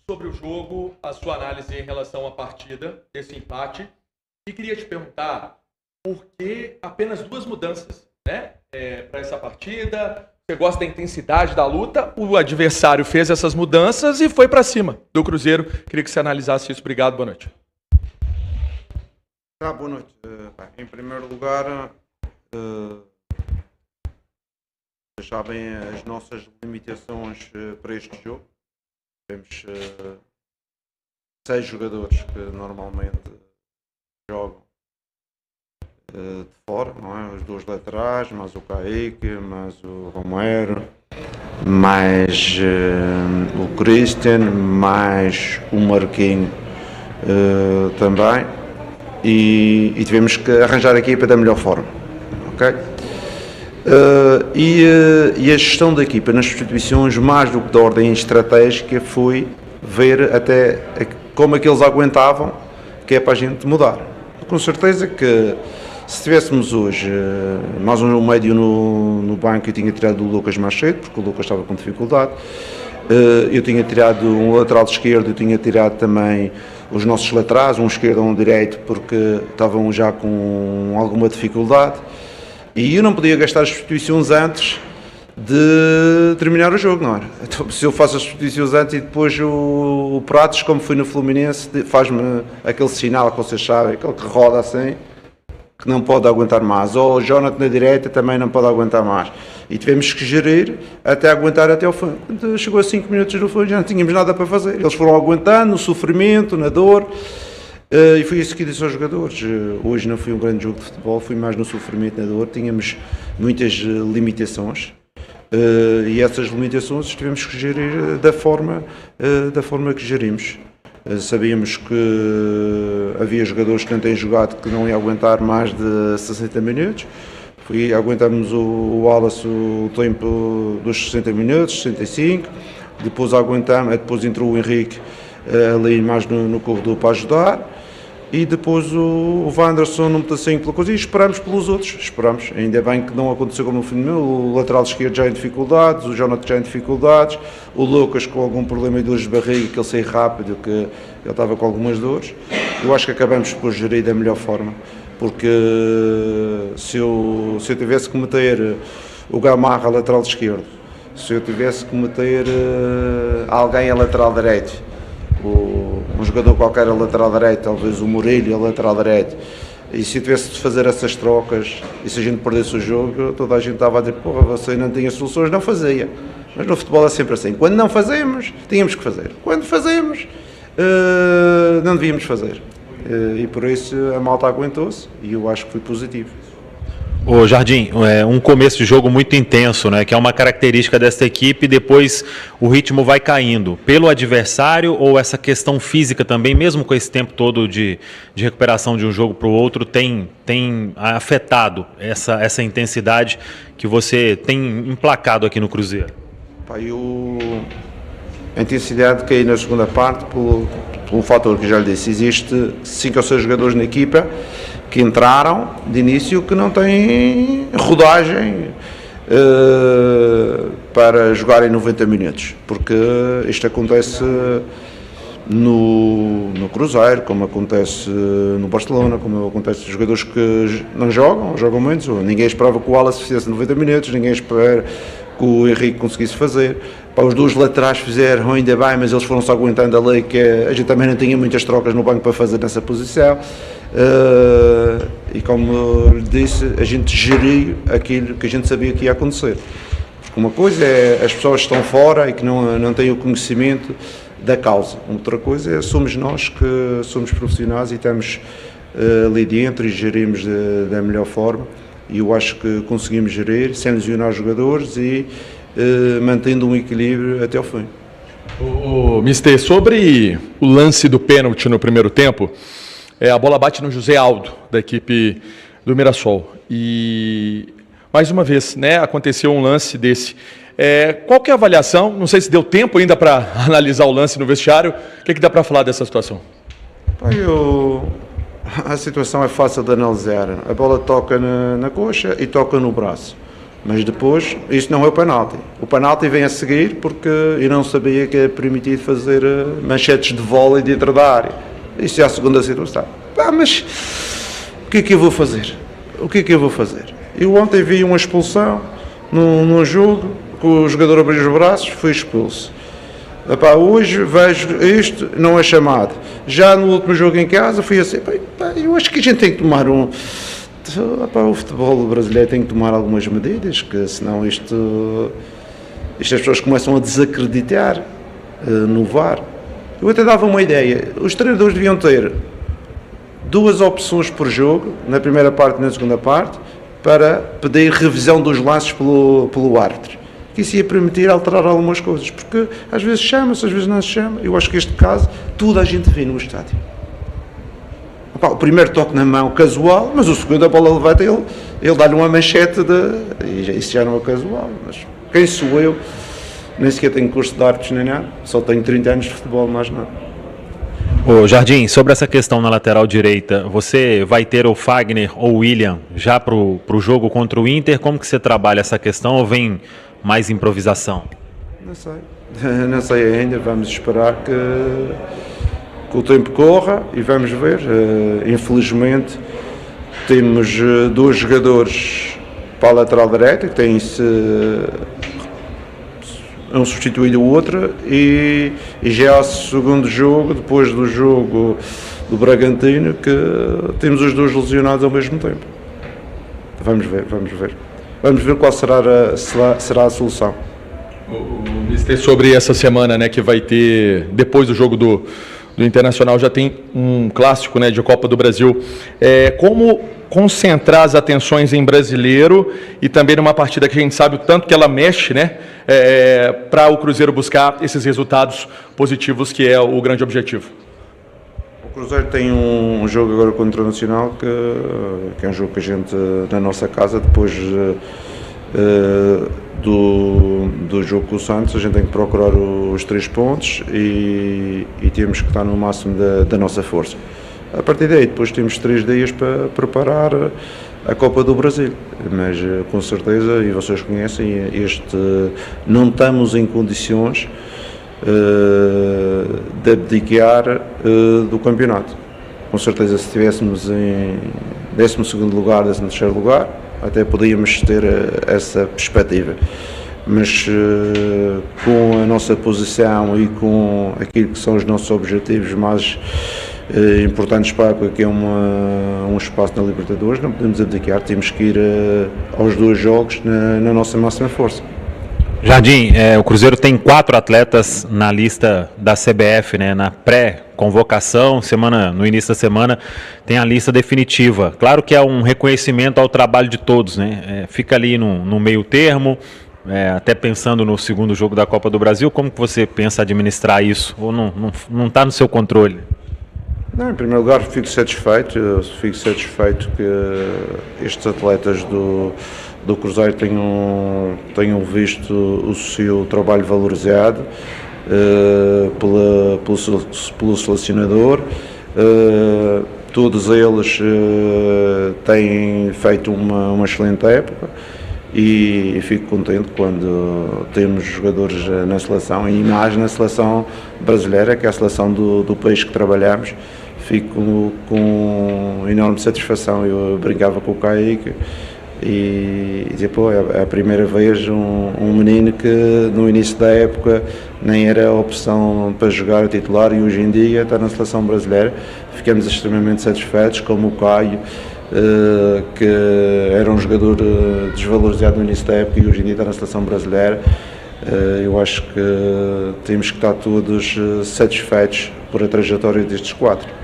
sobre o jogo, a sua análise em relação à partida, desse empate. E queria te perguntar por que apenas 2 mudanças, né, para essa partida. Você gosta da intensidade da luta, o adversário fez essas mudanças e foi para cima do Cruzeiro. Queria que você analisasse isso. Obrigado, boa noite. Boa noite. Em primeiro lugar, já bem as nossas limitações para este jogo. Temos 6 jogadores que normalmente jogam de fora, não é? Os 2 laterais, mais o Kaique, mais o Romero, mais o Christian, mais o Marquinhos também. E tivemos que arranjar a equipa da melhor forma, ok? E a gestão da equipa nas substituições, mais do que da ordem estratégica, foi ver até como é que eles aguentavam, que é para a gente mudar. Com certeza que se tivéssemos hoje mais um médio no banco, eu tinha tirado o Lucas mais cedo, porque o Lucas estava com dificuldade. Eu tinha tirado um lateral esquerdo, eu tinha tirado também os nossos laterais, um esquerdo e um direito, porque estavam já com alguma dificuldade. E eu não podia gastar as substituições antes de terminar o jogo, não é? Então, se eu faço as substituições antes e depois o Pratos, como fui no Fluminense, faz-me aquele sinal que vocês sabem, aquele que roda assim, que não pode aguentar mais. Ou o Jonathan na direita também não pode aguentar mais. E tivemos que gerir até aguentar até o fim. Quando chegou a 5 minutos do fim, já não tínhamos nada para fazer. Eles foram aguentando no sofrimento, na dor. E foi isso que disse aos jogadores. Hoje não foi um grande jogo de futebol, foi mais no sofrimento, na dor. Tínhamos muitas limitações. E essas limitações tivemos que gerir da forma que gerimos. Sabíamos que havia jogadores que não têm jogado que não iam aguentar mais de 60 minutos. Aguentamos o Wallace o tempo dos 60 minutos, 65. Depois entrou o Henrique ali mais no corredor para ajudar. E depois o Wanderson num pedacinho pela coisa, e esperamos pelos outros, ainda bem que não aconteceu como no fim do meu, o lateral esquerdo já em dificuldades, o Jonathan já em dificuldades, o Lucas com algum problema de dores de barriga, que ele saiu rápido, que ele estava com algumas dores. Eu acho que acabamos por gerir da melhor forma, porque se eu tivesse que meter o Gamarra a lateral esquerdo, se eu tivesse que meter alguém a lateral direito, um jogador qualquer a lateral direito, talvez o Murilo a lateral direito, e se eu tivesse de fazer essas trocas, e se a gente perdesse o jogo, toda a gente estava a dizer, porra, você não tinha soluções, não fazia. Mas no futebol é sempre assim, quando não fazemos, tínhamos que fazer, quando fazemos, não devíamos fazer, e por isso a malta aguentou-se, e eu acho que foi positivo. Ô Jardim, um começo de jogo muito intenso, né, que é uma característica dessa equipe, depois o ritmo vai caindo. Pelo adversário ou essa questão física também, mesmo com esse tempo todo de recuperação de um jogo para o outro, tem afetado essa intensidade que você tem emplacado aqui no Cruzeiro? A intensidade caiu na segunda parte pelo fator que já lhe disse. Existe 5 ou 6 jogadores na equipa que entraram de início que não têm rodagem para jogarem 90 minutos, porque isto acontece no Cruzeiro, como acontece no Barcelona, como acontece nos jogadores que não jogam menos. Ninguém esperava que o Wallace fizesse 90 minutos, ninguém espera que o Henrique conseguisse fazer. Os 2 laterais fizeram ainda bem, mas eles foram-se aguentando ali, que a gente também não tinha muitas trocas no banco para fazer nessa posição. E como lhe disse, a gente geriu aquilo que a gente sabia que ia acontecer. Porque uma coisa é as pessoas que estão fora e que não têm o conhecimento da causa. Outra coisa é somos nós que somos profissionais e estamos ali dentro e gerimos da melhor forma. E eu acho que conseguimos gerir sem lesionar os jogadores e mantendo um equilíbrio até ao fim. Mister, sobre o lance do pênalti no primeiro tempo, a bola bate no José Aldo, da equipe do Mirassol. E, mais uma vez, né, aconteceu um lance desse. Qual que é a avaliação? Não sei se deu tempo ainda para analisar o lance no vestiário. O que dá para falar dessa situação? A situação é fácil de analisar. A bola toca na coxa e toca no braço. Mas depois, isso não é o penalti. O penalti vem a seguir porque eu não sabia que é permitido fazer manchetes de vôlei dentro da área. Isso é a segunda situação. Mas o que é que eu vou fazer? O que é que eu vou fazer? Eu ontem vi uma expulsão num jogo, que o jogador abriu os braços, foi expulso. Hoje vejo isto, não é chamado. Já no último jogo em casa fui assim, eu acho que a gente tem que tomar o futebol brasileiro tem que tomar algumas medidas, que senão isto as pessoas começam a desacreditar no VAR. Eu até dava uma ideia, os treinadores deviam ter 2 opções por jogo, na primeira parte e na segunda parte, para pedir revisão dos lances pelo árbitro. Que isso ia permitir alterar algumas coisas, porque às vezes chama-se, às vezes não se chama. Eu acho que este caso, tudo a gente vê no estádio. O primeiro toque na mão, casual, mas o segundo a bola levanta, ele dá-lhe uma manchete e isso já não é casual. Mas quem sou eu? Nem sequer tenho curso de árbitros nem nada, só tenho 30 anos de futebol, mais nada. Ô Jardim, sobre essa questão na lateral direita, você vai ter o Fagner ou o William já para o jogo contra o Inter? Como que você trabalha essa questão ou vem mais improvisação? Não sei ainda, vamos esperar que o tempo corra e vamos ver. Infelizmente temos 2 jogadores para a lateral direita que têm-se um substituído o outro e já é o segundo jogo, depois do jogo do Bragantino, que temos os 2 lesionados ao mesmo tempo. Vamos ver. Vamos ver qual será a solução. O Mister, sobre essa semana, né, que vai ter, depois do jogo do Internacional, já tem um clássico, né, de Copa do Brasil. Como concentrar as atenções em Brasileiro e também numa partida que a gente sabe o tanto que ela mexe, né, para o Cruzeiro buscar esses resultados positivos, que é o grande objetivo? O Cruzeiro tem um jogo agora contra o Nacional, que é um jogo que a gente, na nossa casa, depois do jogo com o Santos, a gente tem que procurar os 3 pontos e temos que estar no máximo da nossa força. A partir daí, depois temos 3 dias para preparar a Copa do Brasil, mas com certeza, e vocês conhecem, não estamos em condições de abdicar do campeonato. Com certeza, se estivéssemos em 12º lugar, 13º lugar, até podíamos ter essa perspectiva, mas com a nossa posição e com aquilo que são os nossos objetivos mais importantes para a época, que é um espaço na Libertadores, não podemos abdicar, temos que ir aos 2 jogos na nossa máxima força. Jardim, o Cruzeiro tem 4 atletas na lista da CBF, né, na pré-convocação, no início da semana tem a lista definitiva. Claro que é um reconhecimento ao trabalho de todos, né? Fica ali no meio termo, até pensando no segundo jogo da Copa do Brasil. Como que você pensa administrar isso? Ou não está no seu controle? Não, em primeiro lugar, fico satisfeito que estes atletas do Cruzeiro tenham visto o seu trabalho valorizado pelo selecionador. Todos eles têm feito uma excelente época e fico contente quando temos jogadores na seleção e mais na seleção brasileira, que é a seleção do país que trabalhamos. Fico com enorme satisfação. Eu brincava com o Kaique e depois é a primeira vez um menino que no início da época nem era a opção para jogar titular e hoje em dia está na seleção brasileira. Ficamos extremamente satisfeitos, como o Caio, que era um jogador desvalorizado no início da época e hoje em dia está na seleção brasileira. Eu acho que temos que estar todos satisfeitos por a trajetória destes 4.